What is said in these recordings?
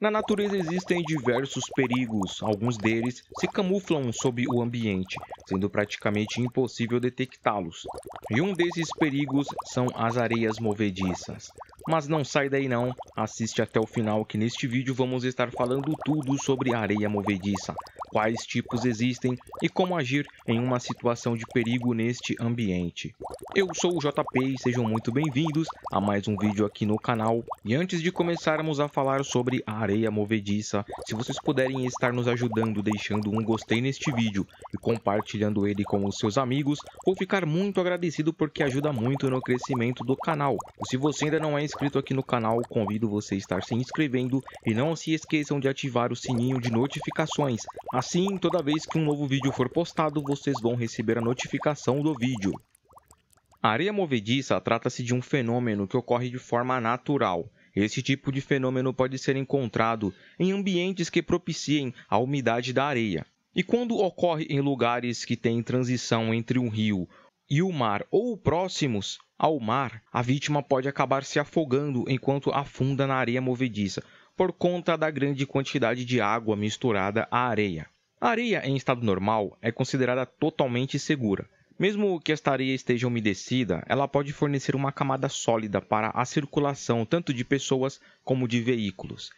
Na natureza existem diversos perigos, alguns deles se camuflam sob o ambiente, sendo praticamente impossível detectá-los. E um desses perigos são as areias movediças. Mas não sai daí não, assiste até o final que neste vídeo vamos estar falando tudo sobre areia movediça, quais tipos existem e como agir em uma situação de perigo neste ambiente. Eu sou o JP e sejam muito bem-vindos a mais um vídeo aqui no canal. E antes de começarmos a falar sobre a areia movediça, se vocês puderem estar nos ajudando deixando um gostei neste vídeo e compartilhando ele com os seus amigos, vou ficar muito agradecido porque ajuda muito no crescimento do canal. E se você ainda não é inscrito aqui no canal, convido você a estar se inscrevendo e não se esqueçam de ativar o sininho de notificações. Assim, toda vez que um novo vídeo for postado, vocês vão receber a notificação do vídeo. A areia movediça trata-se de um fenômeno que ocorre de forma natural. Esse tipo de fenômeno pode ser encontrado em ambientes que propiciem a umidade da areia. E quando ocorre em lugares que têm transição entre um rio e o mar ou próximos ao mar, a vítima pode acabar se afogando enquanto afunda na areia movediça, por conta da grande quantidade de água misturada à areia. A areia em estado normal é considerada totalmente segura. Mesmo que esta areia esteja umedecida, ela pode fornecer uma camada sólida para a circulação tanto de pessoas como de veículos.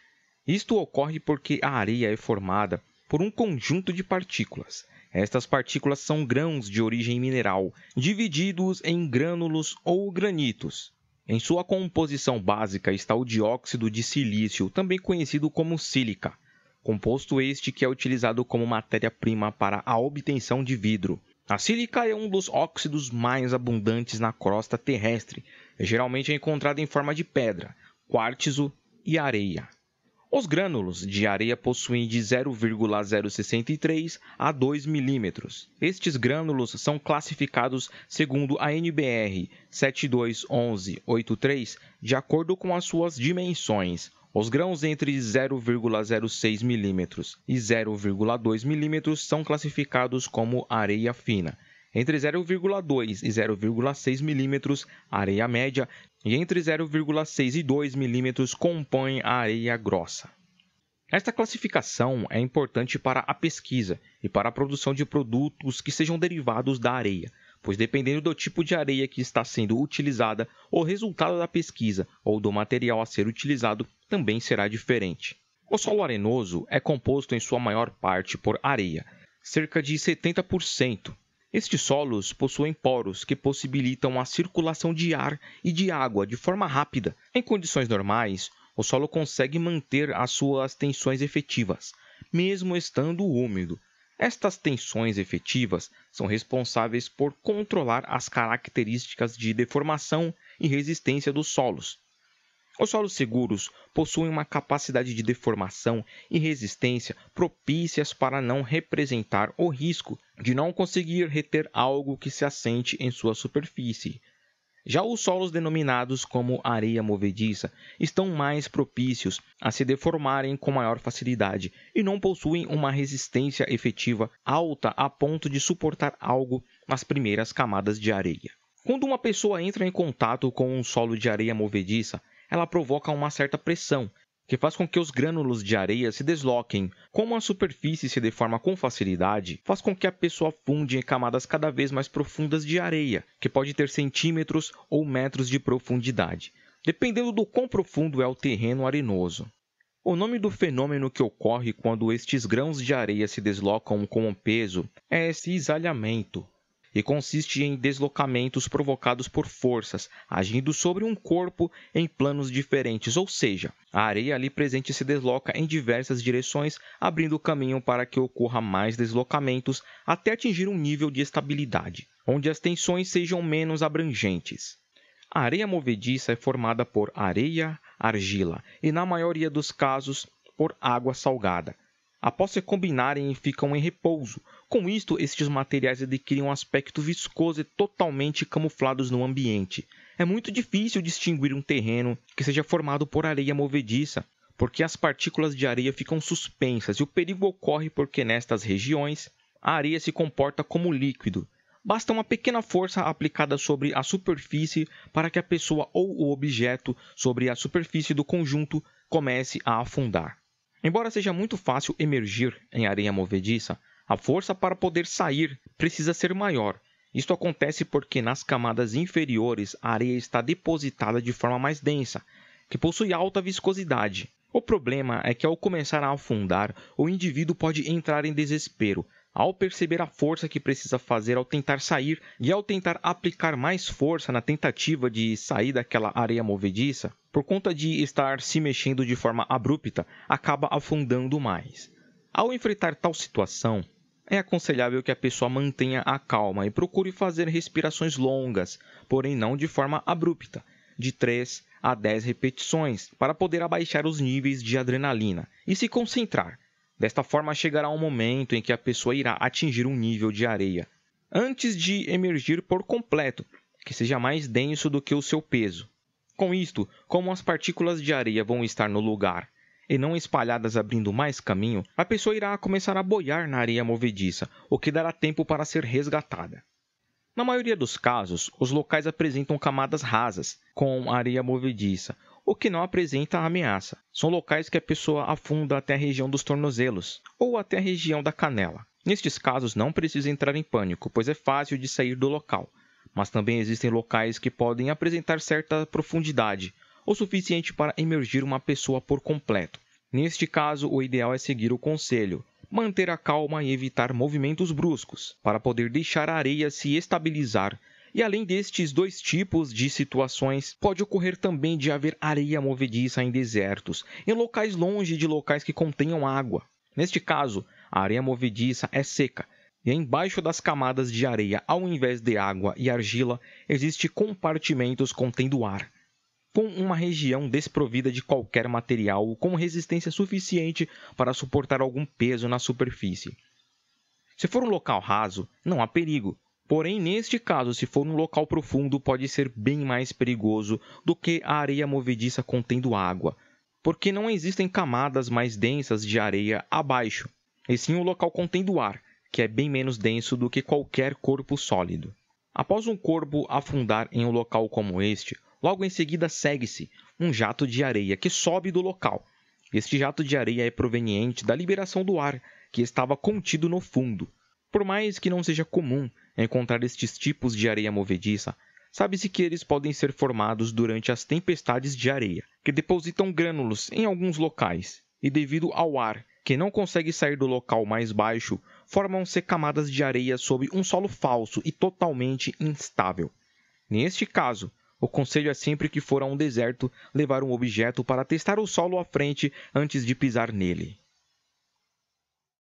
Isto ocorre porque a areia é formada por um conjunto de partículas. Estas partículas são grãos de origem mineral, divididos em grânulos ou granitos. Em sua composição básica está o dióxido de silício, também conhecido como sílica, composto este que é utilizado como matéria-prima para a obtenção de vidro. A sílica é um dos óxidos mais abundantes na crosta terrestre. Geralmente é encontrada em forma de pedra, quartzo e areia. Os grânulos de areia possuem de 0,063 a 2 milímetros. Estes grânulos são classificados segundo a NBR 721183 de acordo com as suas dimensões. Os grãos entre 0,06 mm e 0,2 mm são classificados como areia fina. Entre 0,2 e 0,6 mm, areia média, e entre 0,6 e 2 mm compõem a areia grossa. Esta classificação é importante para a pesquisa e para a produção de produtos que sejam derivados da areia, pois dependendo do tipo de areia que está sendo utilizada, o resultado da pesquisa ou do material a ser utilizado também será diferente. O solo arenoso é composto em sua maior parte por areia, cerca de 70%. Estes solos possuem poros que possibilitam a circulação de ar e de água de forma rápida. Em condições normais, o solo consegue manter as suas tensões efetivas, mesmo estando úmido. Estas tensões efetivas são responsáveis por controlar as características de deformação e resistência dos solos. Os solos seguros possuem uma capacidade de deformação e resistência propícias para não representar o risco de não conseguir reter algo que se assente em sua superfície. Já os solos denominados como areia movediça estão mais propícios a se deformarem com maior facilidade e não possuem uma resistência efetiva alta a ponto de suportar algo nas primeiras camadas de areia. Quando uma pessoa entra em contato com um solo de areia movediça, ela provoca uma certa pressão, que faz com que os grânulos de areia se desloquem. Como a superfície se deforma com facilidade, faz com que a pessoa afunde em camadas cada vez mais profundas de areia, que pode ter centímetros ou metros de profundidade, dependendo do quão profundo é o terreno arenoso. O nome do fenômeno que ocorre quando estes grãos de areia se deslocam com o peso é cisalhamento, e consiste em deslocamentos provocados por forças agindo sobre um corpo em planos diferentes, ou seja, a areia ali presente se desloca em diversas direções, abrindo caminho para que ocorra mais deslocamentos até atingir um nível de estabilidade, onde as tensões sejam menos abrangentes. A areia movediça é formada por areia, argila e, na maioria dos casos, por água salgada. Após se combinarem, ficam em repouso. Com isto, estes materiais adquirem um aspecto viscoso e totalmente camuflados no ambiente. É muito difícil distinguir um terreno que seja formado por areia movediça, porque as partículas de areia ficam suspensas e o perigo ocorre porque nestas regiões a areia se comporta como líquido. Basta uma pequena força aplicada sobre a superfície para que a pessoa ou o objeto sobre a superfície do conjunto comece a afundar. Embora seja muito fácil emergir em areia movediça, a força para poder sair precisa ser maior. Isto acontece porque nas camadas inferiores a areia está depositada de forma mais densa, que possui alta viscosidade. O problema é que ao começar a afundar, o indivíduo pode entrar em desespero ao perceber a força que precisa fazer ao tentar sair e ao tentar aplicar mais força na tentativa de sair daquela areia movediça, por conta de estar se mexendo de forma abrupta, acaba afundando mais. Ao enfrentar tal situação, é aconselhável que a pessoa mantenha a calma e procure fazer respirações longas, porém não de forma abrupta, de 3 a 10 repetições, para poder abaixar os níveis de adrenalina e se concentrar. Desta forma, chegará um momento em que a pessoa irá atingir um nível de areia, antes de emergir por completo, que seja mais denso do que o seu peso. Com isto, como as partículas de areia vão estar no lugar e não espalhadas abrindo mais caminho, a pessoa irá começar a boiar na areia movediça, o que dará tempo para ser resgatada. Na maioria dos casos, os locais apresentam camadas rasas, com areia movediça, o que não apresenta ameaça. São locais que a pessoa afunda até a região dos tornozelos, ou até a região da canela. Nestes casos, não precisa entrar em pânico, pois é fácil de sair do local. Mas também existem locais que podem apresentar certa profundidade, o suficiente para emergir uma pessoa por completo. Neste caso, o ideal é seguir o conselho, manter a calma e evitar movimentos bruscos, para poder deixar a areia se estabilizar. E além destes dois tipos de situações, pode ocorrer também de haver areia movediça em desertos, em locais longe de locais que contenham água. Neste caso, a areia movediça é seca, e embaixo das camadas de areia, ao invés de água e argila, existem compartimentos contendo ar, com uma região desprovida de qualquer material com resistência suficiente para suportar algum peso na superfície. Se for um local raso, não há perigo. Porém, neste caso, se for um local profundo, pode ser bem mais perigoso do que a areia movediça contendo água, porque não existem camadas mais densas de areia abaixo, e sim um local contendo ar, que é bem menos denso do que qualquer corpo sólido. Após um corpo afundar em um local como este, logo em seguida segue-se um jato de areia que sobe do local. Este jato de areia é proveniente da liberação do ar, que estava contido no fundo. Por mais que não seja comum encontrar estes tipos de areia movediça, sabe-se que eles podem ser formados durante as tempestades de areia, que depositam grânulos em alguns locais, e devido ao ar, que não consegue sair do local mais baixo, formam-se camadas de areia sob um solo falso e totalmente instável. Neste caso, o conselho é sempre que for a um deserto levar um objeto para testar o solo à frente antes de pisar nele.